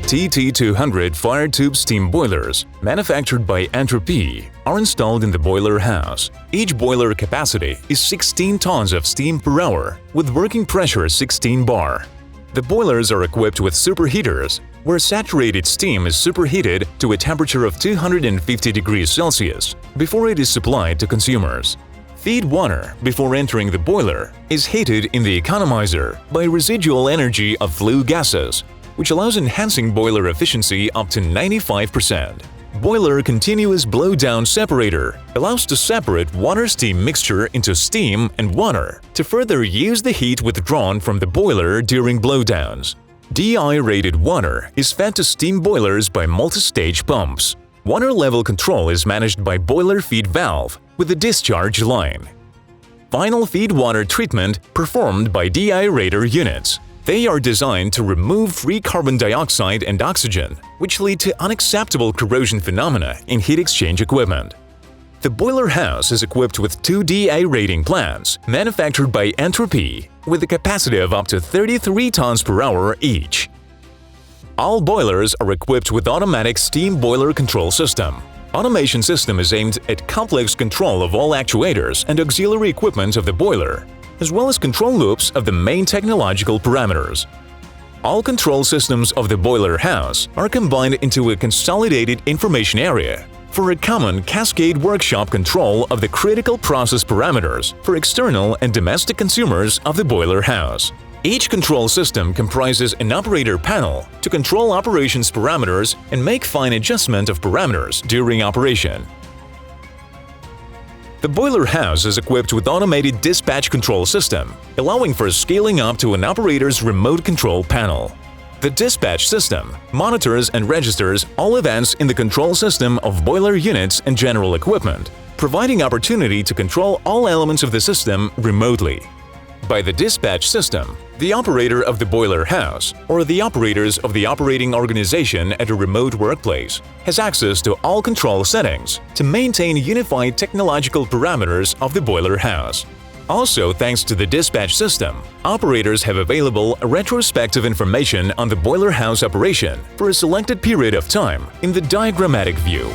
TT200 fire tube steam boilers, manufactured by Entropie, are installed in the boiler house. Each boiler capacity is 16 tons of steam per hour, with working pressure 16 bar. The boilers are equipped with superheaters, where saturated steam is superheated to a temperature of 250 degrees Celsius before it is supplied to consumers. Feed water before entering the boiler is heated in the economizer by residual energy of flue gases, which allows enhancing boiler efficiency up to 95%. Boiler continuous blow-down separator allows to separate water-steam mixture into steam and water to further use the heat withdrawn from the boiler during blowdowns. DI-rated water is fed to steam boilers by multi-stage pumps. Water level control is managed by boiler feed valve with a discharge line. Final feed water treatment performed by DI-rater units. They are designed to remove free carbon dioxide and oxygen, which lead to unacceptable corrosion phenomena in heat exchange equipment. The boiler house is equipped with 2 DI rating plants manufactured by Entropie with a capacity of up to 33 tons per hour each. All boilers are equipped with automatic steam boiler control system. Automation system is aimed at complex control of all actuators and auxiliary equipment of the boiler, as well as control loops of the main technological parameters. All control systems of the boiler house are combined into a consolidated information area for a common cascade workshop control of the critical process parameters for external and domestic consumers of the boiler house. Each control system comprises an operator panel to control operations parameters and make fine adjustment of parameters during operation. The boiler house is equipped with automated dispatch control system, allowing for scaling up to an operator's remote control panel. The dispatch system monitors and registers all events in the control system of boiler units and general equipment, providing opportunity to control all elements of the system remotely. By the dispatch system, the operator of the boiler house or the operators of the operating organization at a remote workplace has access to all control settings to maintain unified technological parameters of the boiler house. Also, thanks to the dispatch system, operators have available retrospective information on the boiler house operation for a selected period of time in the diagrammatic view.